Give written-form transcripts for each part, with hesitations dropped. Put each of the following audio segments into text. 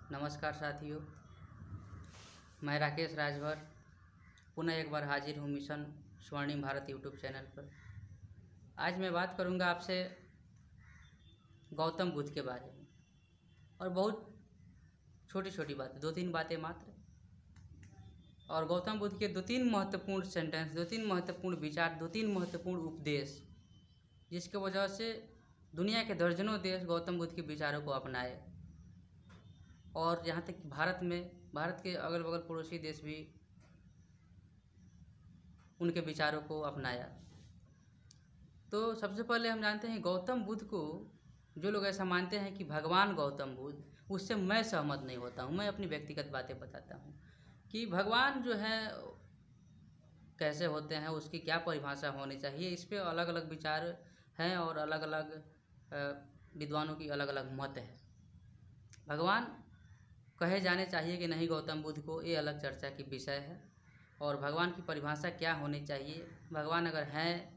नमस्कार साथियों, मैं राकेश राजभर पुनः एक बार हाजिर हूँ मिशन स्वर्णिम भारत यूट्यूब चैनल पर। आज मैं बात करूँगा आपसे गौतम बुद्ध के बारे में और बहुत छोटी छोटी बातें, 2-3 बातें मात्र। और गौतम बुद्ध के 2-3 महत्वपूर्ण सेंटेंस, 2-3 महत्वपूर्ण विचार, 2-3 महत्वपूर्ण उपदेश, जिसके वजह से दुनिया के दर्जनों देश गौतम बुद्ध के विचारों को अपनाए और यहाँ तक कि भारत के अगल बगल पड़ोसी देश भी उनके विचारों को अपनाया। तो सबसे पहले हम जानते हैं गौतम बुद्ध को, जो लोग ऐसा मानते हैं कि भगवान गौतम बुद्ध, उससे मैं सहमत नहीं होता हूँ। मैं अपनी व्यक्तिगत बातें बताता हूँ कि भगवान जो है कैसे होते हैं, उसकी क्या परिभाषा होनी चाहिए, इस पर अलग अलग विचार हैं और अलग अलग विद्वानों की अलग अलग मत है। भगवान कहे जाने चाहिए कि नहीं गौतम बुद्ध को, ये अलग चर्चा की विषय है। और भगवान की परिभाषा क्या होनी चाहिए, भगवान अगर हैं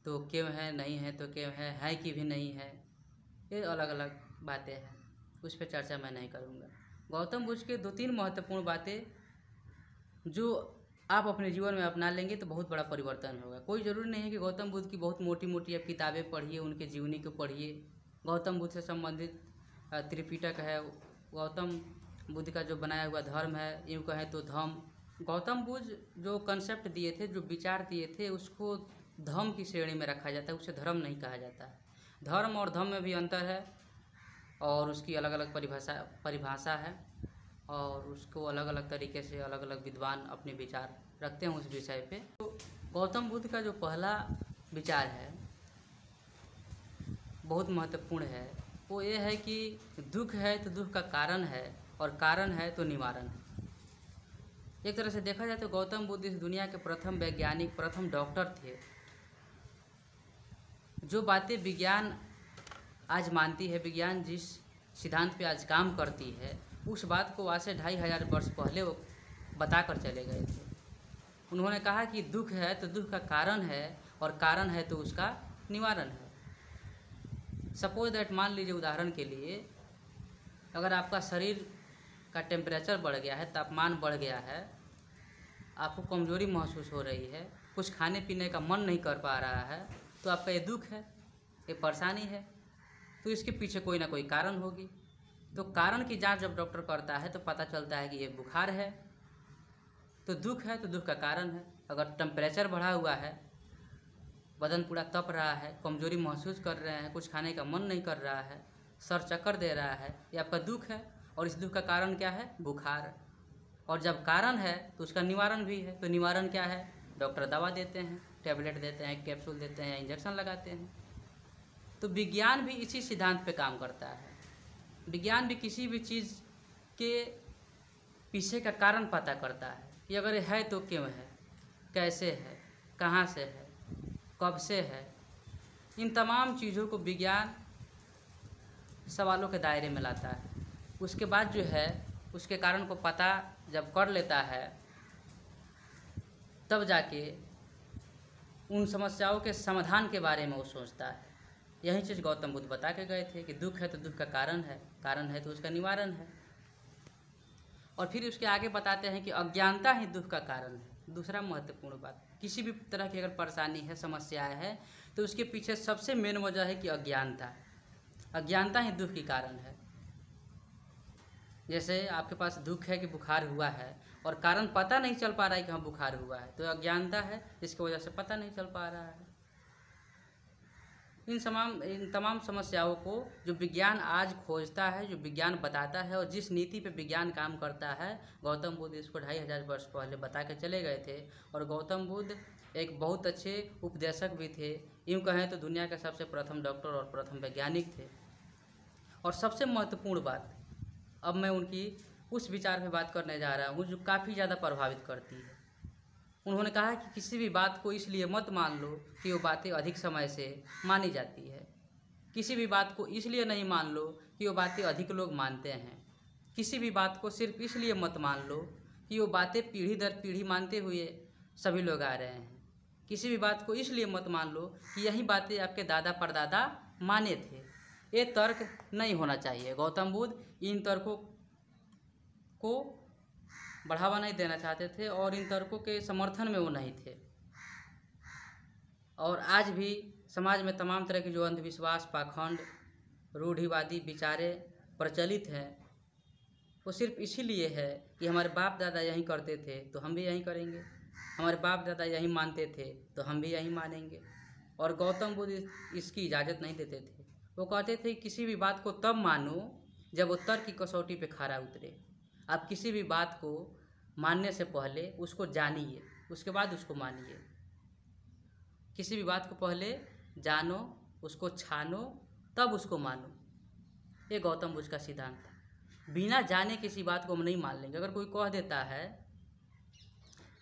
तो क्यों है, नहीं है तो क्यों है कि भी नहीं है, ये अलग अलग बातें हैं, उस पर चर्चा मैं नहीं करूँगा। गौतम बुद्ध के 2-3 महत्वपूर्ण बातें जो आप अपने जीवन में अपना लेंगे तो बहुत बड़ा परिवर्तन होगा। कोई ज़रूरी नहीं है कि गौतम बुद्ध की बहुत मोटी मोटी आप किताबें पढ़िए, उनके जीवनी को पढ़िए। गौतम बुद्ध से संबंधित त्रिपिटक है, गौतम बुद्ध का जो बनाया हुआ धर्म है, यूँ कहें तो धम्म। गौतम बुद्ध जो कंसेप्ट दिए थे, जो विचार दिए थे, उसको धम्म की श्रेणी में रखा जाता है, उसे धर्म नहीं कहा जाता है। धर्म और धम्म में भी अंतर है और उसकी अलग अलग परिभाषा है और उसको अलग अलग तरीके से अलग अलग विद्वान अपने विचार रखते हैं उस विषय पे। तो गौतम बुद्ध का जो पहला विचार है बहुत महत्वपूर्ण है, वो ये है कि दुख है तो दुख का कारण है और कारण है तो निवारण है। एक तरह से देखा जाए तो गौतम बुद्ध इस दुनिया के प्रथम वैज्ञानिक, प्रथम डॉक्टर थे। जो बातें विज्ञान आज मानती है, विज्ञान जिस सिद्धांत पे आज काम करती है, उस बात को आज से 2500 वर्ष पहले वो बता कर चले गए थे। उन्होंने कहा कि दुख है तो दुख का कारण है और कारण है तो उसका निवारण है। सपोज दैट, मान लीजिए उदाहरण के लिए, अगर आपका शरीर का टेम्परेचर बढ़ गया है, तापमान बढ़ गया है, आपको कमजोरी महसूस हो रही है, कुछ खाने पीने का मन नहीं कर पा रहा है, तो आपका ये दुख है, ये परेशानी है। तो इसके पीछे कोई ना कोई कारण होगी। तो कारण की जांच जब डॉक्टर करता है तो पता चलता है कि ये बुखार है, तो दुख है तो दुख का कारण है। अगर टेम्परेचर बढ़ा हुआ है, बदन पूरा तप रहा है, कमजोरी महसूस कर रहे हैं, कुछ खाने का मन नहीं कर रहा है, सर चक्कर दे रहा है, ये आपका दुख है। और इस दुख का कारण क्या है? बुखार। और जब कारण है तो उसका निवारण भी है। तो निवारण क्या है? डॉक्टर दवा देते हैं, टैबलेट देते हैं, कैप्सूल देते हैं या इंजेक्शन लगाते हैं। तो विज्ञान भी इसी सिद्धांत पे काम करता है। विज्ञान भी किसी भी चीज़ के पीछे का कारण पता करता है कि अगर है तो क्यों है, कैसे है, कहाँ से है, कब से है। इन तमाम चीज़ों को विज्ञान सवालों के दायरे में लाता है। उसके बाद जो है उसके कारण को पता जब कर लेता है, तब जाके उन समस्याओं के समाधान के बारे में वो सोचता है। यही चीज़ गौतम बुद्ध बता के गए थे कि दुख है तो दुख का कारण है, कारण है तो उसका निवारण है। और फिर उसके आगे बताते हैं कि अज्ञानता ही दुख का कारण है। दूसरा महत्वपूर्ण बात, किसी भी तरह की अगर परेशानी है, समस्याएं है, तो उसके पीछे सबसे मेन वजह है कि अज्ञानता। अज्ञानता ही दुख की कारण है। जैसे आपके पास दुख है कि बुखार हुआ है और कारण पता नहीं चल पा रहा है कि हाँ बुखार हुआ है, तो अज्ञानता है, जिसकी वजह से पता नहीं चल पा रहा है। इन तमाम समस्याओं को जो विज्ञान आज खोजता है, जो विज्ञान बताता है और जिस नीति पे विज्ञान काम करता है, गौतम बुद्ध इसको 2500 वर्ष पहले बता के चले गए थे। और गौतम बुद्ध एक बहुत अच्छे उपदेशक भी थे। यूँ कहें तो दुनिया के सबसे प्रथम डॉक्टर और प्रथम वैज्ञानिक थे। और सबसे महत्वपूर्ण बात, अब मैं उनकी उस विचार पे बात करने जा रहा हूँ जो काफ़ी ज़्यादा प्रभावित करती है। उन्होंने कहा कि किसी भी बात को इसलिए मत मान लो कि वो बातें अधिक समय से मानी जाती है। किसी भी बात को इसलिए नहीं मान लो कि वो बातें अधिक लोग मानते हैं। किसी भी बात को सिर्फ इसलिए मत मान लो कि वो बातें पीढ़ी दर पीढ़ी मानते हुए सभी लोग आ रहे हैं। किसी भी बात को इसलिए मत मान लो कि यही बातें आपके दादा परदादा माने थे। ये तर्क नहीं होना चाहिए। गौतम बुद्ध इन तर्कों को बढ़ावा नहीं देना चाहते थे और इन तर्कों के समर्थन में वो नहीं थे। और आज भी समाज में तमाम तरह के जो अंधविश्वास, पाखंड, रूढ़िवादी विचारें प्रचलित हैं, वो सिर्फ इसीलिए है कि हमारे बाप दादा यही करते थे तो हम भी यही करेंगे, हमारे बाप दादा यही मानते थे तो हम भी यही मानेंगे। और गौतम बुद्ध इसकी इजाज़त नहीं देते थे। वो कहते थे किसी भी बात को तब मानो जब वो तर्क की कसौटी पे खरा उतरे। आप किसी भी बात को मानने से पहले उसको जानिए, उसके बाद उसको मानिए। किसी भी बात को पहले जानो, उसको छानो, तब उसको मानो। ये गौतम बुद्ध का सिद्धांत था। बिना जाने किसी बात को हम नहीं मान लेंगे। अगर कोई कह देता है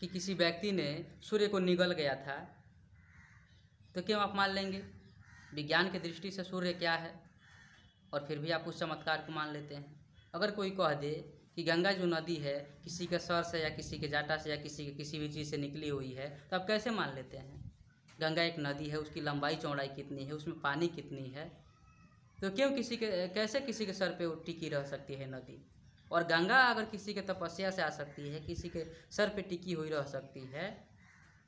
कि किसी व्यक्ति ने सूर्य को निगल गया था, तो क्यों आप मान लेंगे? विज्ञान की दृष्टि से सूर्य क्या है, और फिर भी आप उस चमत्कार को मान लेते हैं। अगर कोई कह दे कि गंगा जो नदी है किसी के सर से या किसी के जाटा से या किसी के किसी भी चीज़ से निकली हुई है, तो आप कैसे मान लेते हैं? गंगा एक नदी है, उसकी लंबाई चौड़ाई कितनी है, उसमें पानी कितनी है, तो क्यों कैसे किसी के सर पे वो टिकी रह सकती है नदी? और गंगा अगर किसी के तपस्या से आ सकती है, किसी के सर पे टिकी हुई रह सकती है,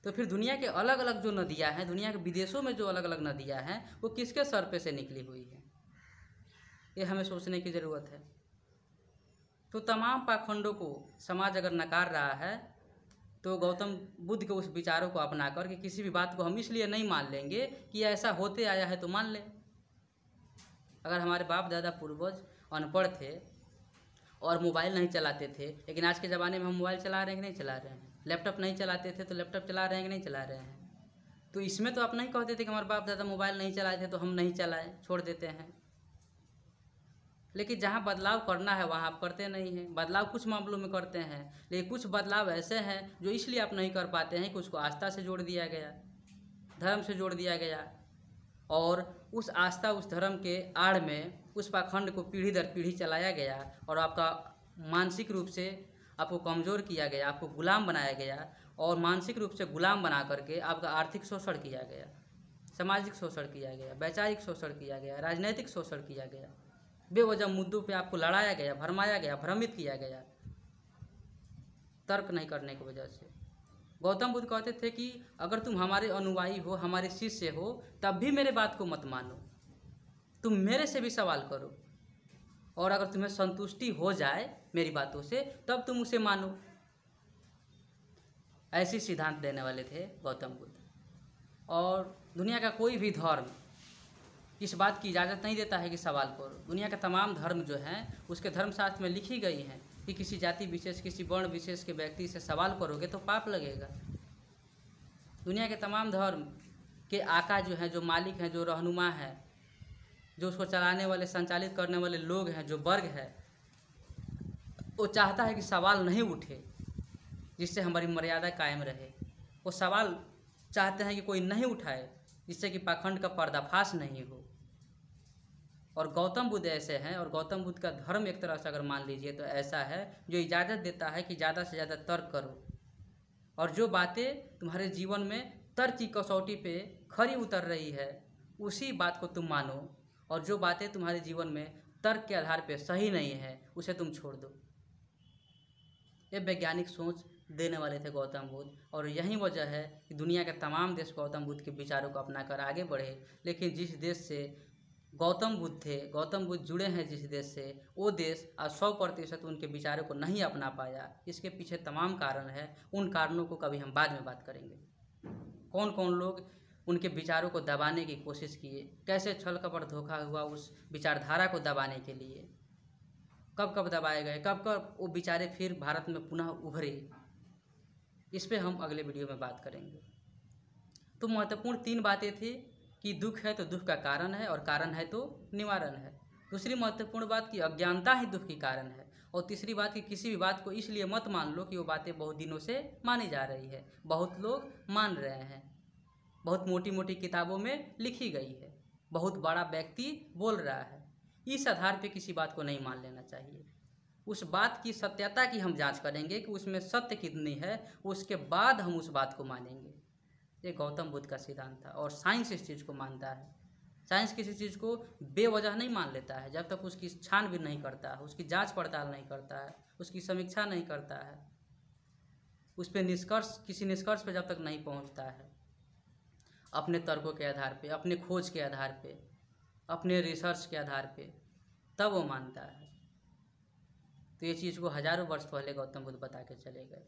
तो फिर दुनिया के अलग अलग जो नदियाँ हैं, दुनिया के विदेशों में जो अलग अलग नदियाँ हैं, वो किसके सर पे से निकली हुई है? ये हमें सोचने की ज़रूरत है। तो तमाम पाखंडों को समाज अगर नकार रहा है, तो गौतम बुद्ध के उस विचारों को अपनाकर कि किसी भी बात को हम इसलिए नहीं मान लेंगे कि ऐसा होते आया है तो मान लें। अगर हमारे बाप दादा पूर्वज अनपढ़ थे और मोबाइल नहीं चलाते थे, लेकिन आज के ज़माने में हम मोबाइल चला रहे हैं कि नहीं चला रहे हैं? लैपटॉप नहीं चलाते थे तो लैपटॉप चला रहे हैं कि नहीं चला रहे हैं? तो इसमें तो आप नहीं कहते थे कि हमारे बाप दादा मोबाइल नहीं चलाए थे तो हम नहीं चलाएं, छोड़ देते हैं। लेकिन जहाँ बदलाव करना है वहाँ आप करते नहीं हैं। बदलाव कुछ मामलों में करते हैं, लेकिन कुछ बदलाव ऐसे हैं जो इसलिए आप नहीं कर पाते हैं कि उसको आस्था से जोड़ दिया गया, धर्म से जोड़ दिया गया, और उस आस्था, उस धर्म के आड़ में उस पाखंड को पीढ़ी दर पीढ़ी चलाया गया और आपका मानसिक रूप से आपको कमज़ोर किया गया, आपको गुलाम बनाया गया, और मानसिक रूप से गुलाम बना करके आपका आर्थिक शोषण किया गया, सामाजिक शोषण किया गया, वैचारिक शोषण किया गया, राजनैतिक शोषण किया गया। बेवजह मुद्दों पे आपको लड़ाया गया, भरमाया गया, भ्रमित किया गया, तर्क नहीं करने की वजह से। गौतम बुद्ध कहते थे कि अगर तुम हमारे अनुयायी हो, हमारे शिष्य हो, तब भी मेरे बात को मत मानो, तुम मेरे से भी सवाल करो, और अगर तुम्हें संतुष्टि हो जाए मेरी बातों से तब तुम उसे मानो। ऐसी सिद्धांत देने वाले थे गौतम बुद्ध। और दुनिया का कोई भी धर्म इस बात की इजाज़त नहीं देता है कि सवाल करो। दुनिया के तमाम धर्म जो हैं उसके धर्मशास्त्र में लिखी गई हैं कि किसी जाति विशेष, किसी वर्ण विशेष के व्यक्ति से सवाल करोगे तो पाप लगेगा। दुनिया के तमाम धर्म के आका जो हैं, जो मालिक हैं, जो रहनुमा हैं, जो उसको चलाने वाले, संचालित करने वाले लोग हैं, जो वर्ग है, वो चाहता है कि सवाल नहीं उठे जिससे हमारी मर्यादा कायम रहे। वो सवाल चाहते हैं कि कोई नहीं उठाए जिससे कि पाखंड का पर्दाफाश नहीं हो। और गौतम बुद्ध ऐसे हैं, और गौतम बुद्ध का धर्म एक तरह से अगर मान लीजिए तो ऐसा है जो इजाज़त देता है कि ज़्यादा से ज़्यादा तर्क करो, और जो बातें तुम्हारे जीवन में तर्क की कसौटी पे खरी उतर रही है उसी बात को तुम मानो, और जो बातें तुम्हारे जीवन में तर्क के आधार पे सही नहीं है उसे तुम छोड़ दो। ये वैज्ञानिक सोच देने वाले थे गौतम बुद्ध, और यही वजह है कि दुनिया के तमाम देश गौतम बुद्ध के विचारों को अपनाकर आगे बढ़े। लेकिन जिस देश से गौतम बुद्ध थे, गौतम बुद्ध जुड़े हैं जिस देश से, वो देश आज 100% उनके विचारों को नहीं अपना पाया। इसके पीछे तमाम कारण है। उन कारणों को कभी हम बाद में बात करेंगे। कौन कौन लोग उनके विचारों को दबाने की कोशिश किए, कैसे छल कपट धोखा हुआ उस विचारधारा को दबाने के लिए, कब कब दबाए गए, कब कब वो विचारे फिर भारत में पुनः उभरे, इस पे हम अगले वीडियो में बात करेंगे। तो महत्वपूर्ण 3 बातें थी कि दुख है तो दुख का कारण है, और कारण है तो निवारण है। दूसरी महत्वपूर्ण बात कि अज्ञानता ही दुख की कारण है, और तीसरी बात कि किसी भी बात को इसलिए मत मान लो कि वो बातें बहुत दिनों से मानी जा रही है, बहुत लोग मान रहे हैं, बहुत मोटी मोटी किताबों में लिखी गई है, बहुत बड़ा व्यक्ति बोल रहा है। इस आधार पे किसी बात को नहीं मान लेना चाहिए। उस बात की सत्यता की हम जांच करेंगे कि उसमें सत्य कितनी है, उसके बाद हम उस बात को मानेंगे। ये गौतम बुद्ध का सिद्धांत था, और साइंस इस चीज़ को मानता है। साइंस किसी चीज़ को बेवजह नहीं मान लेता है जब तक उसकी छानबीन नहीं करता है, उसकी जांच पड़ताल नहीं करता है, उसकी समीक्षा नहीं करता है, उस पर किसी निष्कर्ष पे जब तक नहीं पहुंचता है, अपने तर्कों के आधार पे, अपने खोज के आधार पे, अपने रिसर्च के आधार पे, तब वो मानता है। तो ये चीज़ को हजारों वर्ष पहले गौतम बुद्ध बता के चले गए।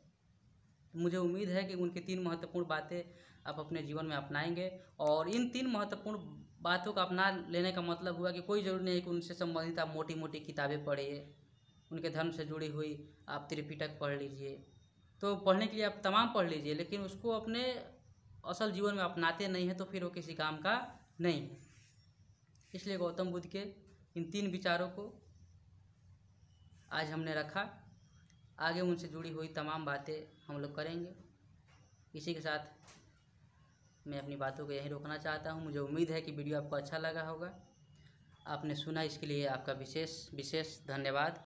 तो मुझे उम्मीद है कि उनकी 3 महत्वपूर्ण बातें आप अपने जीवन में अपनाएंगे। और इन 3 महत्वपूर्ण बातों का अपना लेने का मतलब हुआ कि कोई ज़रूरी नहीं है कि उनसे संबंधित आप मोटी मोटी किताबें पढ़िए, उनके धर्म से जुड़ी हुई आप त्रिपिटक पढ़ लीजिए। तो पढ़ने के लिए आप तमाम पढ़ लीजिए, लेकिन उसको अपने असल जीवन में अपनाते नहीं हैं तो फिर वो किसी काम का नहीं है। इसलिए गौतम बुद्ध के इन 3 विचारों को आज हमने रखा। आगे उनसे जुड़ी हुई तमाम बातें हम लोग करेंगे। इसी के साथ मैं अपनी बातों को यहीं रोकना चाहता हूँ। मुझे उम्मीद है कि वीडियो आपको अच्छा लगा होगा। आपने सुना, इसके लिए आपका विशेष धन्यवाद।